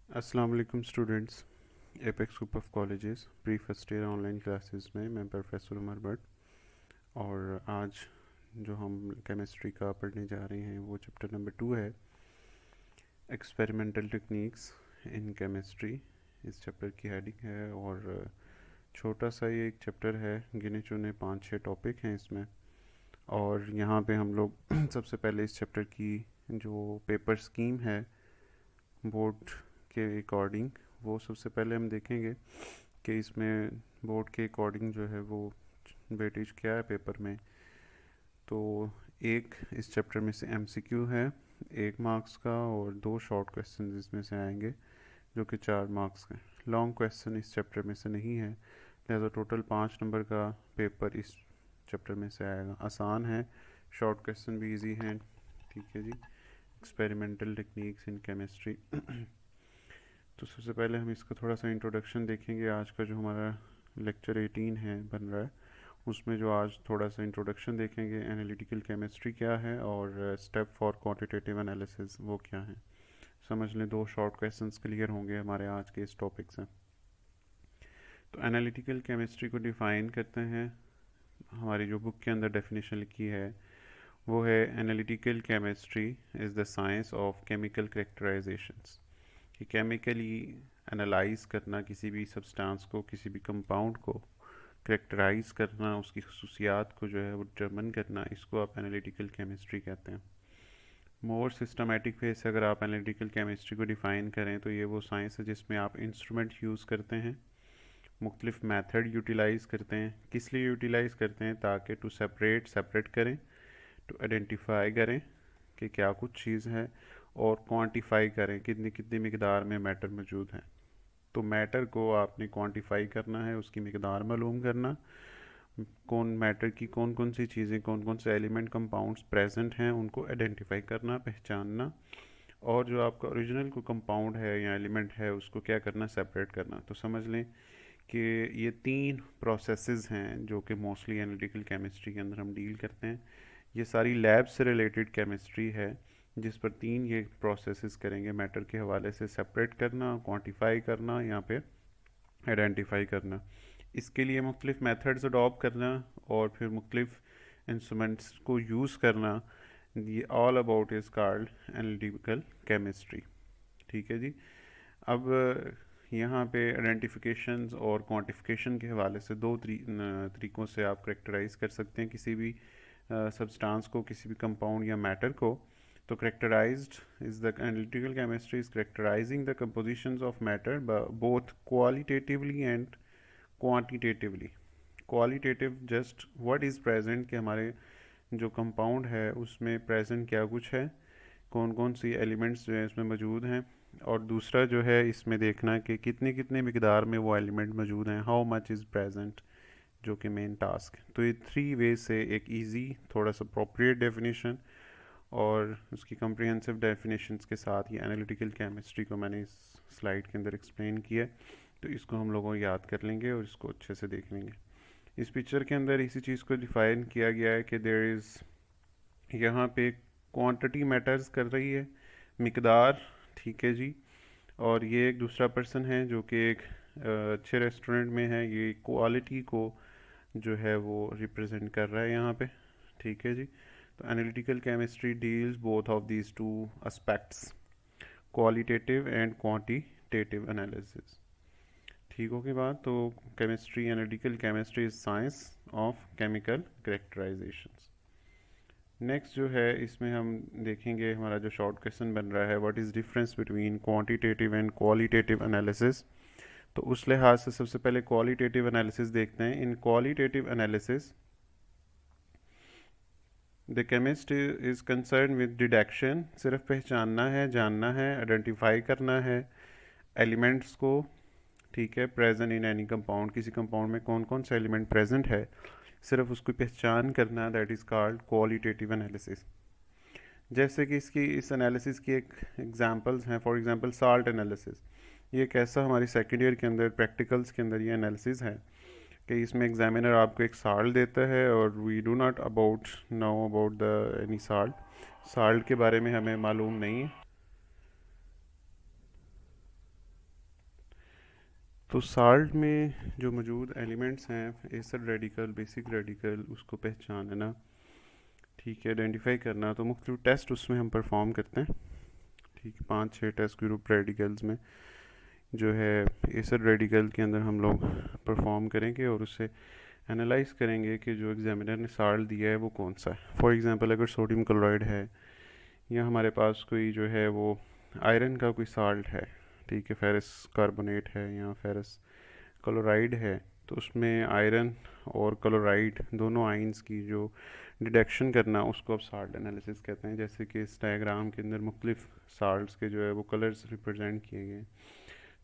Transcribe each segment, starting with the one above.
अस्सलाम वालेकुम students. Apex group of colleges pre first year online classes में मैं प्रोफेसर उमर भट्ट। और आज जो हम केमिस्ट्री का पढ़ने जा रहे हैं वो चैप्टर नंबर 2 है, एक्सपेरिमेंटल टेक्निक्स इन केमिस्ट्री। इस चैप्टर की हेडिंग है और छोटा सा ये एक चैप्टर है, गिने चुने 5-6 टॉपिक हैं इसमें। और यहाँ पे हम लोग सबसे पहले इस चैप्टर की जो पेपर स्कीम है बोर्ड के अकॉर्डिंग, वो सबसे पहले हम देखेंगे कि इसमें बोर्ड के अकॉर्डिंग जो है वो वेटेज क्या है पेपर में। तो एक इस चैप्टर में से एमसीक्यू है 1 मार्क्स का और 2 शॉर्ट क्वेश्चन इसमें से आएंगे जो कि 4 मार्क्स के। लॉन्ग क्वेश्चन इस चैप्टर में से नहीं है, लिहाजा टोटल 5 नंबर का पेपर इस चैप्टर में से आएगा। आसान है, शॉर्ट क्वेश्चन भी इजी हैं। ठीक है जी, एक्सपेरिमेंटल टेक्निक्स इन केमिस्ट्री। तो सबसे पहले हम इसका थोड़ा सा इंट्रोडक्शन देखेंगे। आज का जो हमारा लेक्चर 18 है बन रहा है, उसमें जो आज थोड़ा सा इंट्रोडक्शन देखेंगे, एनालिटिकल केमिस्ट्री क्या है और स्टेप फॉर क्वांटिटेटिव एनालिसिस वो क्या है। समझ लें 2 शॉर्ट क्वेश्चंस क्लियर होंगे हमारे आज के इस टॉपिक से। तो एनालिटिकल केमिस्ट्री को डिफ़ाइन करते हैं, हमारी जो बुक के अंदर डेफिनेशन लिखी है वो है analytical chemistry is the science of chemical characterisations. कि केमिकली एनालाइज करना किसी भी सब्सटेंस को, किसी भी कंपाउंड को करेक्टराइज करना, उसकी खसूसियात को जो है वो डिटर्मिन करना, इसको आप एनालिटिकल केमिस्ट्री कहते हैं। मोर सिस्टमेटिक वे से अगर आप एनालिटिकल केमिस्ट्री को डिफ़ाइन करें तो ये वो साइंस है जिसमें आप इंस्ट्रूमेंट यूज़ करते हैं, मुख्तलिफ मेथड यूटिलाइज़ करते हैं। किस लिए यूटिलाइज़ करते हैं? ताकि टू सेपरेट करें, टू आइडेंटिफाई करें कि क्या कुछ चीज़ है, और क्वांटिफाई करें कितनी कितनी मकदार में मैटर मौजूद है। तो मैटर को आपने क्वांटिफाई करना है, उसकी मकदार मालूम करना, कौन मैटर की कौन कौन सी चीज़ें, कौन कौन से एलिमेंट कंपाउंड्स प्रेजेंट हैं, उनको आइडेंटिफाई करना, पहचानना, और जो आपका ओरिजिनल को कंपाउंड है या एलिमेंट है उसको क्या करना, सेपरेट करना। तो समझ लें कि ये 3 प्रोसेसेस हैं जो कि मोस्टली एनालिटिकल केमिस्ट्री के अंदर हम डील करते हैं। ये सारी लैब से रिलेटेड केमिस्ट्री है जिस पर 3 ये प्रोसेसेस करेंगे, मैटर के हवाले से सेपरेट करना, क्वांटिफाई करना, यहाँ पे आइडेंटिफाई करना। इसके लिए मुख्तलिफ मेथड्स अडॉप्ट करना और फिर मुख्तलिफ इंस्ट्रूमेंट्स को यूज़ करना, ये all about is called analytical chemistry. ठीक है जी। अब यहाँ पे आइडेंटिफिकेशंस और क्वांटिफिकेशन के हवाले से 2 तरीक़ों से आप करेक्टराइज कर सकते हैं किसी भी सब्सटेंस को, किसी भी कंपाउंड या मैटर को। तो characterised is the analytical chemistry is characterising the compositions of matter both qualitatively and quantitatively. Qualitative just what is present, कि हमारे जो कंपाउंड है उसमें प्रेजेंट क्या कुछ है, कौन कौन सी एलिमेंट्स जो है इसमें मौजूद हैं। और दूसरा जो है इसमें देखना कि कितनी कितनी मकदार में वो एलिमेंट मौजूद हैं, हाउ मच इज़ प्रेजेंट, जो कि मेन टास्क है। तो ये 3 वे से एक इजी, थोड़ा सा अप्रोप्रिएट डेफिनेशन और उसकी कम्प्रिहेंसिव डेफिनेशंस के साथ ये एनालिटिकल केमिस्ट्री को मैंने इस स्लाइड के अंदर एक्सप्लेन किया है। तो इसको हम लोगों याद कर लेंगे और इसको अच्छे से देख लेंगे। इस पिक्चर के अंदर इसी चीज़ को डिफाइन किया गया है कि देयर इज़, यहाँ पे क्वांटिटी मैटर्स कर रही है, मिकदार। ठीक है जी। और ये एक दूसरा पर्सन है जो कि एक अच्छे रेस्टोरेंट में है, ये क्वालिटी को जो है वो रिप्रेजेंट कर रहा है यहाँ पे। ठीक है जी। तो analytical chemistry deals both of these 2 aspects, qualitative and quantitative analysis. ठीक होगी बात। तो chemistry, analytical chemistry is science of chemical characterisations. Next जो है इसमें हम देखेंगे, हमारा जो शॉर्ट क्वेश्चन बन रहा है, what is difference between quantitative and qualitative analysis. तो उस लिहाज से सबसे पहले क्वालिटेटिव एनालिसिस देखते हैं। इन qualitative analysis the chemist is concern with deduction, सिर्फ पहचानना है, जानना है, आइडेंटिफाई करना है एलिमेंट्स को। ठीक है, प्रेजेंट इन एनी कंपाउंड, किसी कंपाउंड में कौन कौन सा एलिमेंट प्रेजेंट है, सिर्फ उसकी पहचान करना, that is called qualitative analysis. जैसे कि इसकी इस एनालिसिस की एक एग्जांपल्स हैं, फॉर एग्जांपल साल्ट एनालिसिस। ये कैसा हमारी सेकेंड ईयर के अंदर प्रैक्टिकल्स के अंदर ये एनालिसिस है कि इसमें एग्जामिनर आपको एक साल्ट देता है और we do not about know about the any salt के बारे में हमें मालूम नहीं है। तो साल्ट में जो मौजूद एलिमेंट्स हैं, एसिड रेडिकल, बेसिक रेडिकल, उसको पहचानना, ठीक है, आइडेंटिफाई करना, तो मुख्तलिफ टेस्ट उसमें हम परफॉर्म करते हैं। ठीक है, 5-6 टेस्ट ग्रुप रेडिकल्स में जो है एसिड रेडिकल के अंदर हम लोग परफॉर्म करेंगे और उससे एनालाइज करेंगे कि जो एग्जामिनर ने साल्ट दिया है वो कौन सा है। फॉर एग्जांपल अगर सोडियम क्लोराइड है या हमारे पास कोई जो है वो आयरन का कोई साल्ट है, ठीक है, फेरस कार्बोनेट है या फेरस क्लोराइड है, तो उसमें आयरन और क्लोराइड दोनों आइंस की जो डिडक्शन करना, उसको अब साल्ट एनालिसिस कहते हैं। जैसे कि इस डायग्राम के अंदर मुख्तलिफ साल्ट्स के जो है वो कलर्स रिप्रेजेंट किए गए हैं।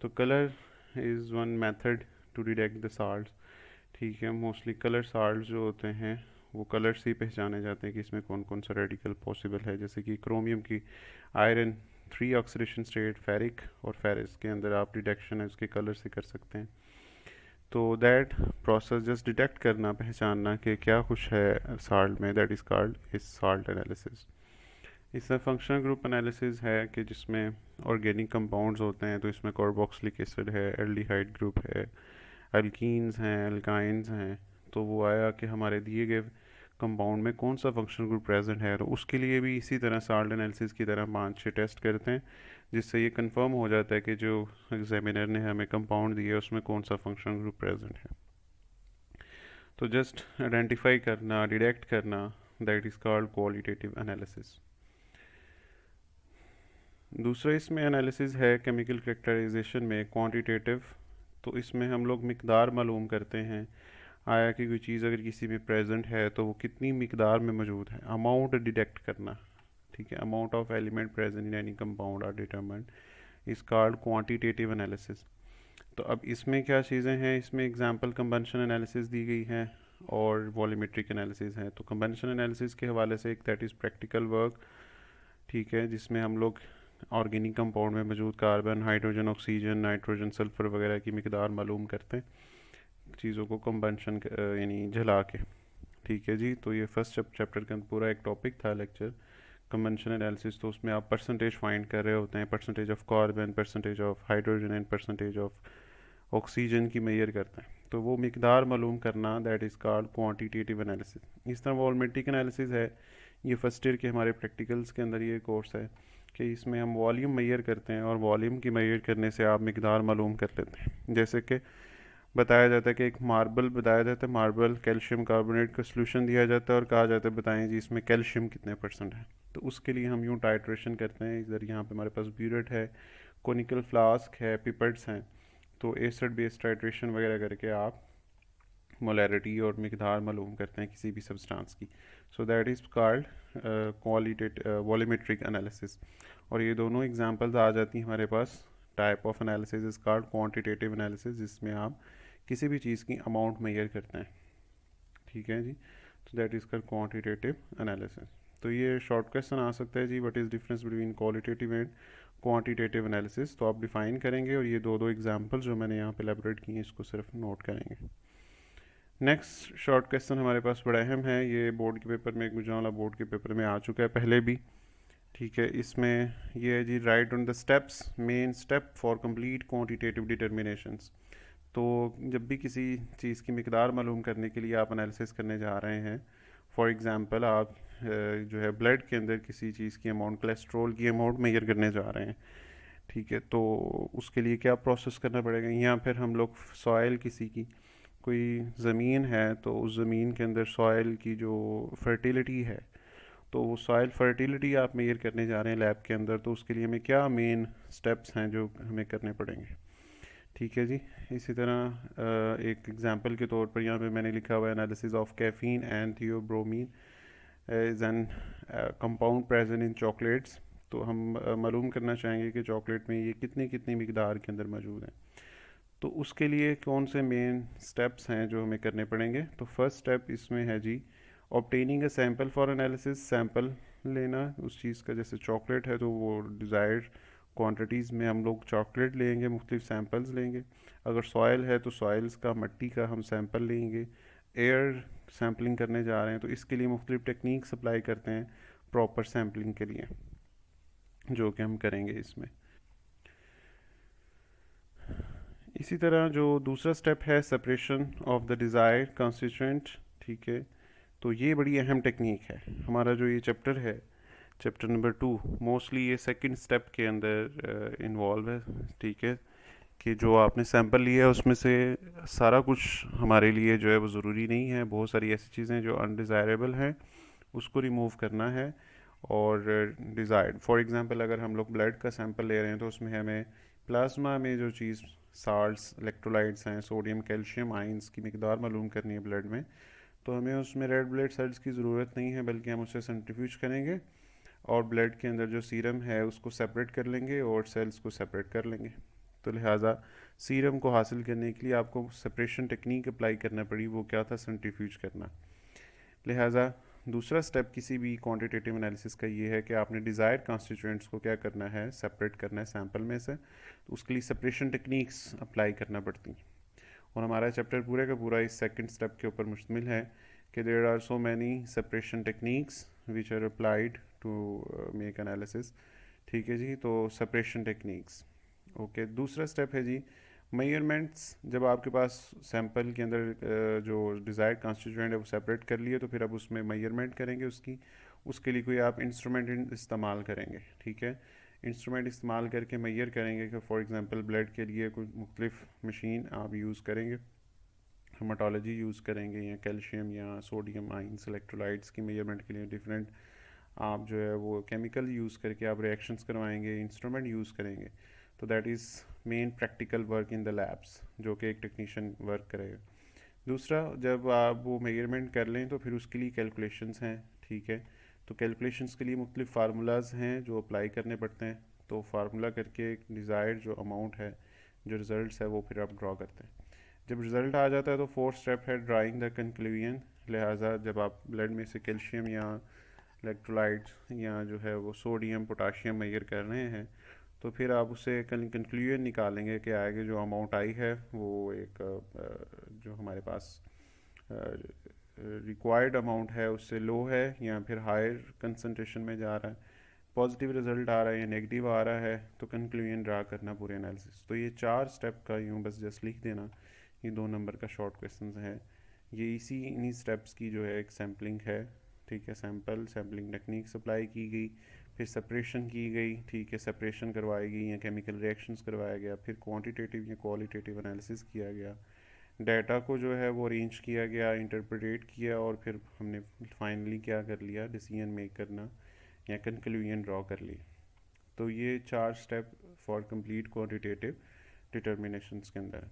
तो colour is one method to detect the salt. ठीक है, मोस्टली कलर साल्ट जो होते हैं वो कलर से ही पहचाने जाते हैं कि इसमें कौन कौन सा रेडिकल पॉसिबल है। जैसे कि क्रोमियम की आयरन 3 ऑक्सीडेशन स्टेट, फेरिक और फेरिस के अंदर आप डिटेक्शन है उसके कलर से कर सकते हैं। तो दैट प्रोसेस जस्ट डिटेक्ट करना, पहचानना कि क्या कुछ है साल्ट में, that is called is salt analysis. इसमें फंक्शनल ग्रुप एनालिसिस है कि जिसमें ऑर्गेनिक कंपाउंड्स होते हैं, तो इसमें कार्बोक्सिलिक एसिड है, एल्डिहाइड ग्रुप है, अल्कीन्स हैं, अल्काइंस हैं। तो वो आया कि हमारे दिए गए कंपाउंड में कौन सा फंक्शनल ग्रुप प्रेजेंट है, तो उसके लिए भी इसी तरह साल्ट एनालिसिस की तरह 5-6 टेस्ट करते हैं, जिससे ये कंफर्म हो जाता है कि जो एग्जामिनर ने हमें कंपाउंड दिया उसमें कौन सा फंक्शनल ग्रुप प्रेजेंट है। तो जस्ट आइडेंटिफाई करना, डिटेक्ट करना, that is called qualitative analysis. दूसरा इसमें एनालिसिस है केमिकल कैरेक्टराइजेशन में क्वांटिटेटिव। तो इसमें हम लोग मिकदार मालूम करते हैं, आया कि कोई चीज़ अगर किसी में प्रेजेंट है तो वो कितनी मिकदार में मौजूद है, अमाउंट डिटेक्ट करना। ठीक है, amount of element present in any compound are determined is called quantitative analysis. तो अब इसमें क्या चीज़ें हैं, इसमें एग्जांपल कंबंशन एनालिसिस दी गई है और वॉल्यूमेट्रिक एनालिसिस है। तो कंबंशन एनालिसिस के हवाले से एक दैट इज़ प्रैक्टिकल वर्क, ठीक है, जिसमें हम लोग ऑर्गेनिक कंपाउंड में मौजूद carbon, hydrogen, oxygen, nitrogen, sulphur वगैरह की मिकदार मालूम करते हैं चीज़ों को कंबंशन यानी जला के। ठीक है जी, तो ये फर्स्ट चैप्टर का पूरा एक टॉपिक था लेक्चर कंबंशन एनालिसिस। तो उसमें आप परसेंटेज फाइंड कर रहे होते हैं, percentage of carbon, percentage of hydrogen and percentage of oxygen की मेजर करते हैं। तो वो मिकदार मालूम करना, that is called quantitative analysis. इस तरह वॉल्यूमेट्रिक एनालिसिस है, ये फर्स्ट ईयर के हमारे प्रैक्टिकल्स के अंदर ये कोर्स है कि इसमें हम वॉल्यूम मेजर करते हैं और वॉल्यूम की मेजर करने से आप मिकदार मालूम कर लेते हैं। जैसे कि बताया जाता है कि एक मार्बल बताया जाता है, मार्बल कैल्शियम कार्बोनेट का सोल्यूशन दिया जाता है और कहा जाता है बताएं जी इसमें कैल्शियम कितने परसेंट है। तो उसके लिए हम यूँ टाइट्रेशन करते हैं। इधर यहाँ पे हमारे पास ब्यूरेट है, कोनिकल फ्लास्क है, पिपेट्स हैं। तो एसिड बेस्ड टाइट्रेशन वगैरह करके आप मोलैरिटी और मिकदार मालूम करते हैं किसी भी सब्सटेंस की। So that is called volumetric analysis. और ये दोनों एग्जांपल्स आ जाती हैं हमारे पास। Type of analysis is called quantitative analysis, जिसमें आप किसी भी चीज़ की अमाउंट मेजर करते हैं। ठीक है जी, तो that is called quantitative analysis. तो ये शॉर्ट क्वेश्चन आ सकता है जी, what is difference between qualitative and quantitative analysis. तो आप डिफाइन करेंगे और ये दो एग्जांपल जो मैंने यहाँ पे एलैबोरेट किए हैं इसको सिर्फ नोट करेंगे। नेक्स्ट शॉर्ट क्वेश्चन हमारे पास बड़ा अहम है, ये बोर्ड के पेपर में, गुजरांवाला बोर्ड के पेपर में आ चुका है पहले भी। ठीक है, इसमें ये है जी, write on the steps, main step for complete quantitative determinations. तो जब भी किसी चीज़ की मिकदार मालूम करने के लिए आप एनालिसिस करने जा रहे हैं, फॉर एग्जांपल आप जो है ब्लड के अंदर किसी चीज़ की अमाउंट, कोलेस्ट्रॉल की अमाउंट मेजर करने जा रहे हैं, ठीक है, तो उसके लिए क्या प्रोसेस करना पड़ेगा। या फिर हम लोग सॉइल, किसी की कोई ज़मीन है तो उस ज़मीन के अंदर सॉइल की जो फर्टिलिटी है, तो वो सॉइल फर्टिलिटी आप मेजर करने जा रहे हैं लैब के अंदर, तो उसके लिए हमें क्या मेन स्टेप्स हैं जो हमें करने पड़ेंगे। ठीक है जी, इसी तरह एक एग्जांपल के तौर पर यहाँ पे मैंने लिखा हुआ है, analysis of caffeine and theobromine is an compound present in chocolates. तो हम मालूम करना चाहेंगे कि चॉकलेट में ये कितनी कितनी मिकदार के अंदर मौजूद है। तो उसके लिए कौन से मेन स्टेप्स हैं जो हमें करने पड़ेंगे। तो फर्स्ट स्टेप इसमें है जी, obtaining a sample for analysis, sample लेना उस चीज़ का। जैसे चॉकलेट है तो वो डिज़ायर्ड क्वांटिटीज़ में हम लोग चॉकलेट लेंगे, मुख्तलिफ सैम्पल्स लेंगे। अगर सॉइल है तो सॉइल्स का, मट्टी का हम सैम्पल लेंगे। एयर सैम्पलिंग करने जा रहे हैं तो इसके लिए मुख्तलिफ टेक्निक सप्लाई करते हैं प्रॉपर सैम्पलिंग के लिए, जो कि हम करेंगे इसमें। इसी तरह जो दूसरा स्टेप है separation of the desired constituent, ठीक है, तो ये बड़ी अहम टेक्निक है। हमारा जो ये चैप्टर है, चैप्टर नंबर 2, मोस्टली ये सेकंड स्टेप के अंदर इन्वॉल्व है, ठीक है, कि जो आपने सैंपल लिया है उसमें से सारा कुछ हमारे लिए जो है वो ज़रूरी नहीं है। बहुत सारी ऐसी चीज़ें जो अनडिज़ायरेबल हैं उसको रिमूव करना है, और डिज़ायर्ड, फॉर एग्जांपल अगर हम लोग ब्लड का सैंपल ले रहे हैं तो उसमें हमें प्लाज्मा में जो चीज़ साल्ट्स इलेक्ट्रोलाइट्स हैं, सोडियम कैल्शियम आइंस की मिकदार मालूम करनी है ब्लड में, तो हमें उसमें रेड ब्लड सेल्स की ज़रूरत नहीं है, बल्कि हम उसे सेंट्रीफ्यूज करेंगे और ब्लड के अंदर जो सीरम है उसको सेपरेट कर लेंगे और सेल्स को सेपरेट कर लेंगे। तो लिहाजा सीरम को हासिल करने के लिए आपको सेपरेशन टेक्निक अप्लाई करना पड़ी, वो क्या था, सेंट्रीफ्यूज करना। लिहाजा दूसरा स्टेप किसी भी क्वांटिटेटिव एनालिसिस का ये है कि आपने डिज़ायर्ड कॉन्स्टिट्यूएंट्स को क्या करना है, सेपरेट करना है सैंपल में से, तो उसके लिए सेपरेशन टेक्निक्स अप्लाई करना पड़ती हैं। और हमारा चैप्टर पूरे का पूरा इस सेकंड स्टेप के ऊपर मुश्तमिल है कि there are so many separation techniques which are applied to make analysis, ठीक है जी। तो सेपरेशन टेक्निक्स, ओके। दूसरा स्टेप है जी मेजरमेंट्स। जब आपके पास सैंपल के अंदर जो डिज़ायर्ड कॉन्स्टिट्यूएंट है वो सेपरेट कर लिए, तो फिर अब उसमें मेजरमेंट करेंगे उसकी, उसके लिए कोई आप इंस्ट्रूमेंट इस्तेमाल करेंगे, ठीक है। इंस्ट्रूमेंट इस्तेमाल करके मेजर करेंगे कि फॉर एग्जांपल ब्लड के लिए कोई मुख्तलिफ मशीन आप यूज़ करेंगे, हेमाटोलॉजी यूज़ करेंगे, या कैल्शियम या सोडियम आइंस इलेक्ट्रोलाइट्स की मेजरमेंट के लिए डिफरेंट आप जो है वो केमिकल यूज़ करके आप रिएक्शंस करवाएंगे, इंस्ट्रूमेंट यूज़ करेंगे। तो that is main practical work in the labs, जो कि एक टेक्नीशियन वर्क करेगा। दूसरा, जब आप वो मेजरमेंट कर लें तो फिर उसके लिए कैलकुलेशंस हैं, ठीक है। तो कैलकुलेशंस के लिए मुख्तलिफ फार्मूलाज हैं जो अप्लाई करने पड़ते हैं। तो फार्मूला करके एक डिज़ायर्ड जो अमाउंट है, जो रिज़ल्ट है, वो फिर आप ड्रॉ करते हैं। जब रिज़ल्ट आ जाता है तो फोर्थ स्टेप है ड्राइंग द कंक्लूजन। लिहाजा जब आप ब्लड में से कैल्शियम या इलेक्ट्रोलाइट्स या जो है वो सोडियम पोटाशियम मेजर कर रहे हैं, तो फिर आप उसे कंक्लूजन निकालेंगे कि आगे जो अमाउंट आई है वो एक जो हमारे पास रिक्वायर्ड अमाउंट है उससे लो है या फिर हायर कंसनट्रेशन में जा रहा है, पॉजिटिव रिजल्ट आ रहा है या नेगेटिव आ रहा है, तो कंक्लूजन ड्रा करना पूरे एनालिसिस। तो ये 4 स्टेप का यूँ बस जस्ट लिख देना, ये 2 नंबर का शॉर्ट क्वेश्चन है। ये इन्हीं स्टेप्स की जो है एक सैम्पलिंग है, ठीक है। सैम्पलिंग टेक्निक्स अप्लाई की गई, फिर सेपरेशन की गई, ठीक है, सेपरेशन करवाई गई या केमिकल रिएक्शंस करवाया गया, फिर क्वांटिटेटिव या क्वालिटेटिव एनालिसिस किया गया, डाटा को जो है वो अरेंज किया गया, इंटरप्रेट किया, और फिर हमने फाइनली क्या कर लिया, डिसीजन मेक करना या कंक्लूजन ड्रॉ कर ली। तो ये 4 स्टेप फॉर कंप्लीट क्वांटिटेटिव डिटर्मिनेशंस के अंदर।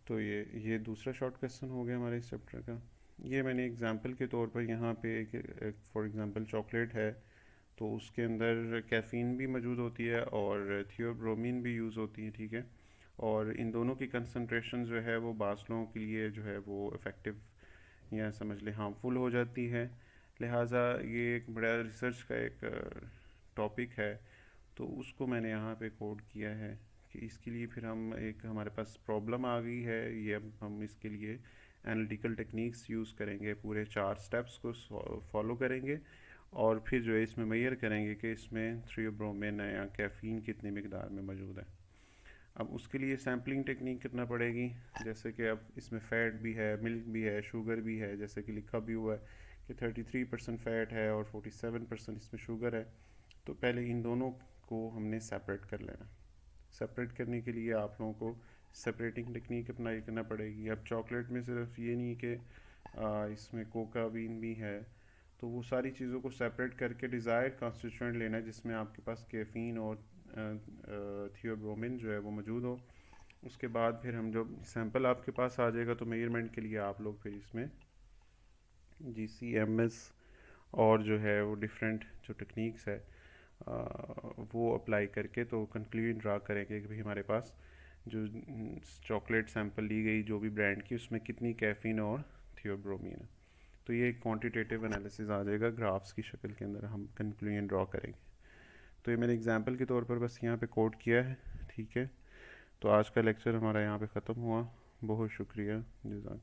तो ये दूसरा शॉर्ट क्वेश्चन हो गया हमारे इस चैप्टर का। ये मैंने एग्जांपल के तौर पर यहाँ पे एक फॉर एग्जांपल चॉकलेट है, तो उसके अंदर कैफ़ीन भी मौजूद होती है और थियोब्रोमीन भी यूज़ होती है, ठीक है। और इन दोनों की कंसंट्रेशन जो है वो बास लोगों के लिए जो है वो इफ़ेक्टिव या समझ लें हार्मफुल हो जाती है। लिहाजा ये एक बड़ा रिसर्च का एक टॉपिक है, तो उसको मैंने यहाँ पे कोड किया है कि इसके लिए फिर हम एक हमारे पास प्रॉब्लम आ गई है, ये अब हम इसके लिए एनालिटिकल टेक्निक्स यूज़ करेंगे, पूरे 4 स्टेप्स को फॉलो करेंगे, और फिर जो है इसमें मेजर करेंगे कि इसमें थियोब्रोमिन या कैफ़ीन कितनी मिकदार में मौजूद है। अब उसके लिए सैम्पलिंग टेक्निक करना पड़ेगी, जैसे कि अब इसमें फ़ैट भी है, मिल्क भी है, शुगर भी है, जैसे कि लिखा भी हुआ है कि 33% फ़ैट है और 47% इसमें शुगर है। तो पहले इन दोनों को हमने सेपरेट कर लेना। सेपरेट करने के लिए आप लोगों को सेपरेटिंग टेक्निक अप्लाई करना पड़ेगी। अब चॉकलेट में सिर्फ ये नहीं कि इसमें कोका बीन भी है, तो वो सारी चीज़ों को सेपरेट करके डिज़ायर्ड कॉन्स्टिट्यूएंट लेना है जिसमें आपके पास कैफ़ीन और थियोब्रोमिन जो है वो मौजूद हो। उसके बाद फिर हम जब सैंपल आपके पास आ जाएगा तो मेजरमेंट के लिए आप लोग फिर इसमें GCMS और जो है वो डिफरेंट जो टेक्निक्स है वो अप्लाई करके तो कंक्लूजन ड्रा करेंगे कि भाई हमारे पास जो चॉकलेट सैंपल ली गई जो भी ब्रांड की, उसमें कितनी कैफ़ीन और थियोब्रोमीन है। तो ये एक क्वांटिटेटिव एनालिसिस आ जाएगा, ग्राफ्स की शक्ल के अंदर हम कंक्लूजन ड्रॉ करेंगे। तो ये मैंने एग्जांपल के तौर पर बस यहाँ पे कोड किया है, ठीक है। तो आज का लेक्चर हमारा यहाँ पे ख़त्म हुआ। बहुत शुक्रिया, जज़ाक।